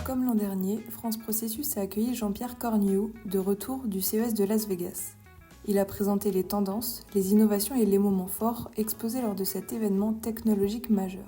Comme l'an dernier, France Processus a accueilli Jean-Pierre Cornilloux, de retour du CES de Las Vegas. Il a présenté les tendances, les innovations et les moments forts exposés lors de cet événement technologique majeur.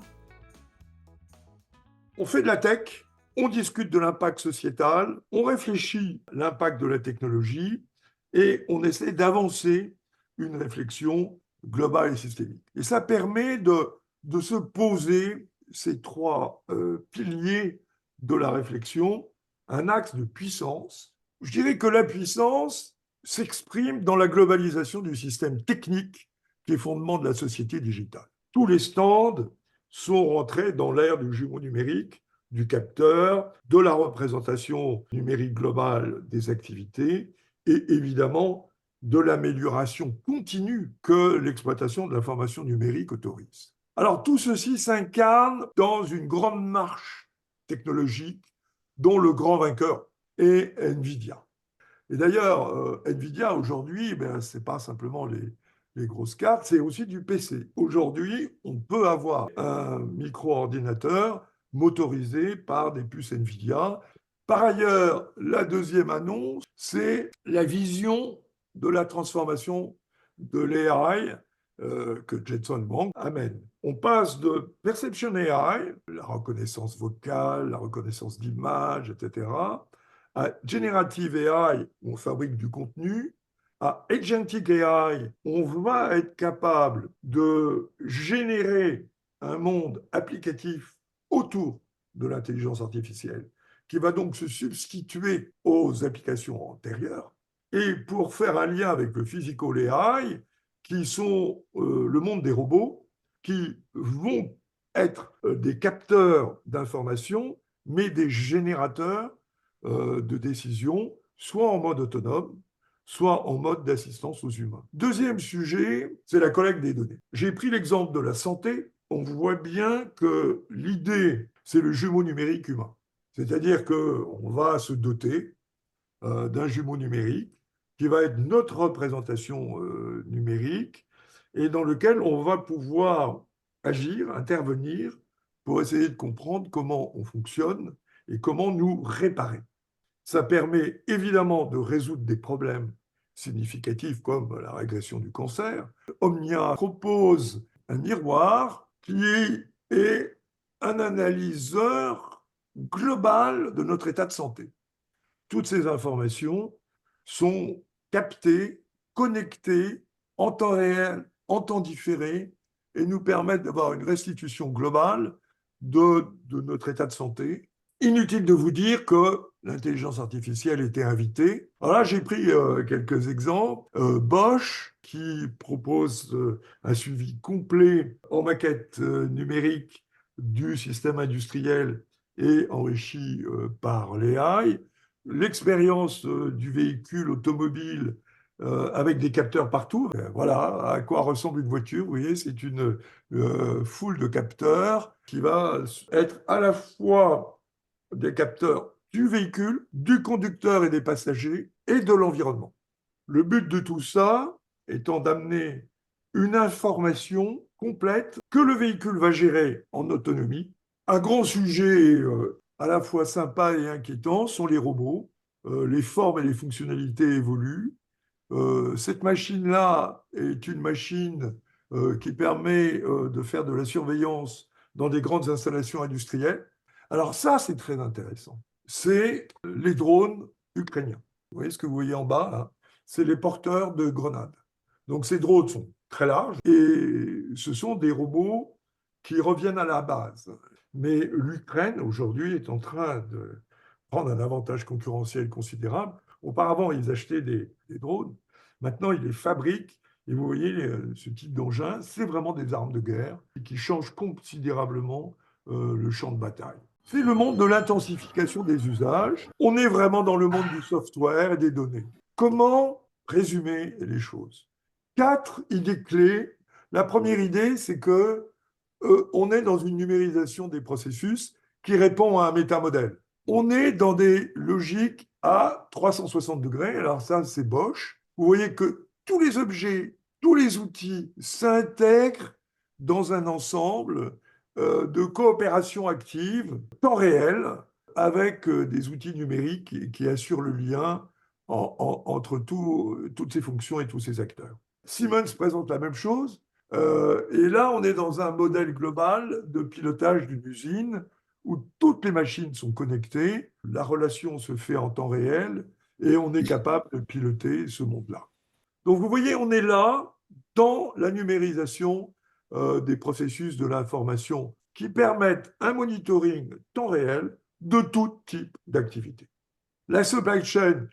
On fait de la tech, on discute de l'impact sociétal, on réfléchit à l'impact de la technologie et on essaie d'avancer une réflexion globale et systémique. Et ça permet de se poser ces trois piliers de la réflexion, un axe de puissance. Je dirais que la puissance s'exprime dans la globalisation du système technique qui est fondement de la société digitale. Tous les stands sont rentrés dans l'ère du jumeau numérique, du capteur, de la représentation numérique globale des activités et évidemment de l'amélioration continue que l'exploitation de l'information numérique autorise. Alors tout ceci s'incarne dans une grande marche technologique dont le grand vainqueur est NVIDIA. Et d'ailleurs, NVIDIA aujourd'hui, ce n'est pas simplement les grosses cartes, c'est aussi du PC. Aujourd'hui, on peut avoir un micro-ordinateur motorisé par des puces NVIDIA. Par ailleurs, la deuxième annonce, c'est la vision de la transformation de l'AI que Jensen Huang amène. On passe de Perception AI, la reconnaissance vocale, la reconnaissance d'image, etc., à Generative AI, où on fabrique du contenu, à Agentic AI, on va être capable de générer un monde applicatif autour de l'intelligence artificielle, qui va donc se substituer aux applications antérieures. Et pour faire un lien avec le Physical AI, qui sont le monde des robots, qui vont être des capteurs d'informations, mais des générateurs de décision, soit en mode autonome, soit en mode d'assistance aux humains. Deuxième sujet, c'est la collecte des données. J'ai pris l'exemple de la santé. On voit bien que l'idée, c'est le jumeau numérique humain. C'est-à-dire qu'on va se doter d'un jumeau numérique qui va être notre représentation numérique et dans lequel on va pouvoir agir, intervenir pour essayer de comprendre comment on fonctionne et comment nous réparer. Ça permet évidemment de résoudre des problèmes significatifs comme la régression du cancer. Omnia propose un miroir qui est un analyseur global de notre état de santé. Toutes ces informations sont captées, connectées en temps réel, en temps différé, et nous permettent d'avoir une restitution globale de notre état de santé. Inutile de vous dire que l'intelligence artificielle était invitée. Alors là, j'ai pris quelques exemples. Bosch, qui propose un suivi complet en maquette numérique du système industriel et enrichi par l'AI. L'expérience du véhicule automobile avec des capteurs partout. Voilà à quoi ressemble une voiture. Vous voyez, c'est une foule de capteurs qui va être à la fois des capteurs du véhicule, du conducteur et des passagers et de l'environnement. Le but de tout ça étant d'amener une information complète que le véhicule va gérer en autonomie. Un grand sujet à la fois sympa et inquiétant sont les robots. Les formes et les fonctionnalités évoluent. Cette machine-là est une machine qui permet de faire de la surveillance dans des grandes installations industrielles. Alors ça, c'est très intéressant. C'est les drones ukrainiens. Vous voyez ce que vous voyez en bas, là? C'est les porteurs de grenades. Donc ces drones sont très larges et ce sont des robots qui reviennent à la base. Mais l'Ukraine, aujourd'hui, est en train de prendre un avantage concurrentiel considérable. Auparavant, ils achetaient des drones. Maintenant, ils les fabriquent. Et vous voyez, ce type d'engin, c'est vraiment des armes de guerre qui changent considérablement le champ de bataille. C'est le monde de l'intensification des usages. On est vraiment dans le monde du software et des données. Comment résumer les choses? 4 idées clés. La première idée, c'est que on est dans une numérisation des processus qui répond à un métamodèle. On est dans des logiques à 360 degrés. Alors ça, c'est Bosch. Vous voyez que tous les objets, tous les outils s'intègrent dans un ensemble de coopération active, temps réel, avec des outils numériques qui assurent le lien entre toutes ces fonctions et tous ces acteurs. Siemens présente la même chose. Et là, on est dans un modèle global de pilotage d'une usine où toutes les machines sont connectées, la relation se fait en temps réel et on est capable de piloter ce monde-là. Donc vous voyez, on est là dans la numérisation des processus de l'information qui permettent un monitoring temps réel de tout type d'activité. La supply chain,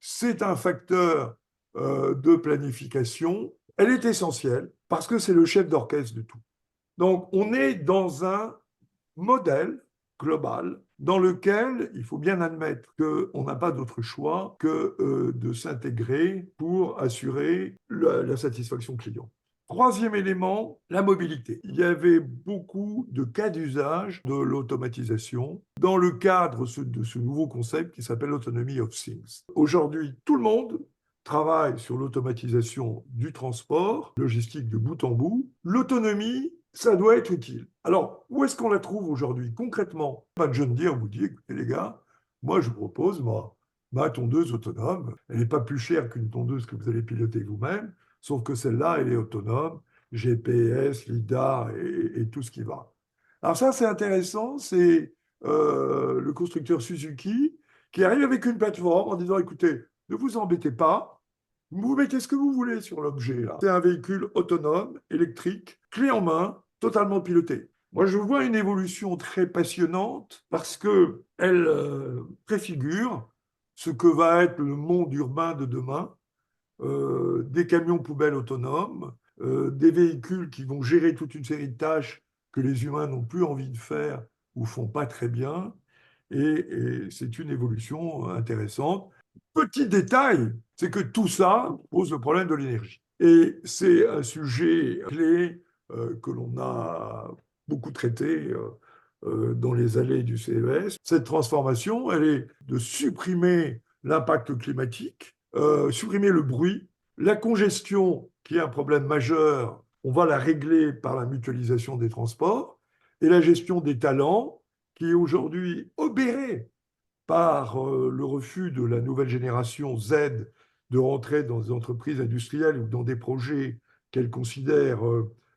c'est un facteur de planification. Elle est essentielle parce que c'est le chef d'orchestre de tout. Donc, on est dans un modèle global dans lequel il faut bien admettre qu'on n'a pas d'autre choix que de s'intégrer pour assurer la satisfaction client. Troisième élément, la mobilité. Il y avait beaucoup de cas d'usage de l'automatisation dans le cadre de ce nouveau concept qui s'appelle l'autonomy of things. Aujourd'hui, tout le monde travaille sur l'automatisation du transport, logistique de bout en bout. L'autonomie, ça doit être utile. Alors, où est-ce qu'on la trouve aujourd'hui? Concrètement, John Deere vous dit, écoutez les gars, moi je vous propose, ma tondeuse autonome, elle n'est pas plus chère qu'une tondeuse que vous allez piloter vous-même, sauf que celle-là, elle est autonome, GPS, LIDAR et tout ce qui va. Alors ça, c'est intéressant, c'est le constructeur Suzuki qui arrive avec une plateforme en disant, écoutez, ne vous embêtez pas, vous mettez ce que vous voulez sur l'objet. C'est un véhicule autonome, électrique, clé en main, totalement piloté. Moi, je vois une évolution très passionnante parce qu'elle préfigure ce que va être le monde urbain de demain, des camions poubelles autonomes, des véhicules qui vont gérer toute une série de tâches que les humains n'ont plus envie de faire ou font pas très bien. Et c'est une évolution intéressante. Petit détail, c'est que tout ça pose le problème de l'énergie. Et c'est un sujet clé que l'on a beaucoup traité dans les allées du CES. Cette transformation, elle est de supprimer l'impact climatique, supprimer le bruit, la congestion, qui est un problème majeur, on va la régler par la mutualisation des transports, et la gestion des talents, qui est aujourd'hui obérée par le refus de la nouvelle génération Z de rentrer dans des entreprises industrielles ou dans des projets qu'elle considère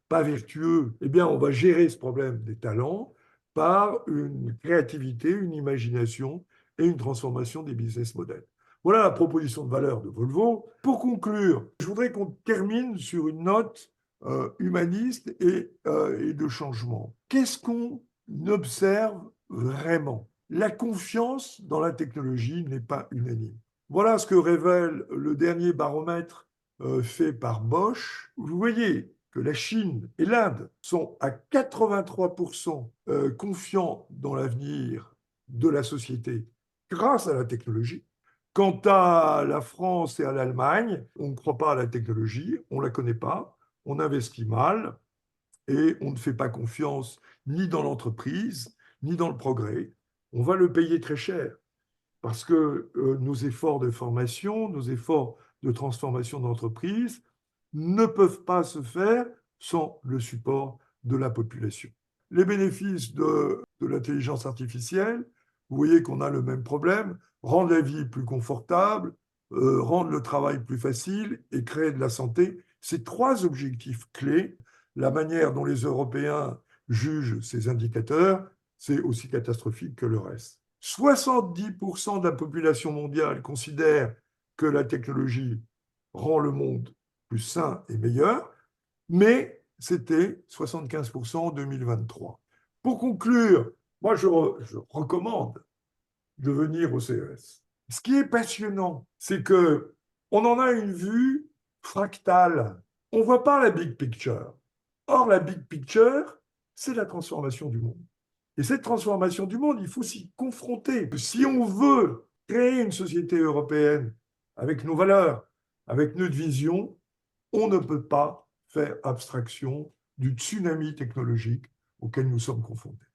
pas vertueux, eh bien, on va gérer ce problème des talents par une créativité, une imagination et une transformation des business models. Voilà la proposition de valeur de Volvo. Pour conclure, je voudrais qu'on termine sur une note humaniste et de changement. Qu'est-ce qu'on observe vraiment? La confiance dans la technologie n'est pas unanime. Voilà ce que révèle le dernier baromètre fait par Bosch. Vous voyez que la Chine et l'Inde sont à 83% confiants dans l'avenir de la société grâce à la technologie. Quant à la France et à l'Allemagne, on ne croit pas à la technologie, on ne la connaît pas, on investit mal et on ne fait pas confiance ni dans l'entreprise, ni dans le progrès. On va le payer très cher parce que nos efforts de formation, nos efforts de transformation d'entreprise ne peuvent pas se faire sans le support de la population. Les bénéfices de l'intelligence artificielle, vous voyez qu'on a le même problème, rendre la vie plus confortable, rendre le travail plus facile et créer de la santé. Ces trois objectifs clés, la manière dont les Européens jugent ces indicateurs, c'est aussi catastrophique que le reste. 70% de la population mondiale considère que la technologie rend le monde plus sain et meilleur, mais c'était 75% en 2023. Pour conclure, moi je recommande de venir au CES. Ce qui est passionnant, c'est que on en a une vue fractale. On ne voit pas la big picture. Or, la big picture, c'est la transformation du monde. Et cette transformation du monde, il faut s'y confronter. Si on veut créer une société européenne avec nos valeurs, avec notre vision, on ne peut pas faire abstraction du tsunami technologique auquel nous sommes confrontés.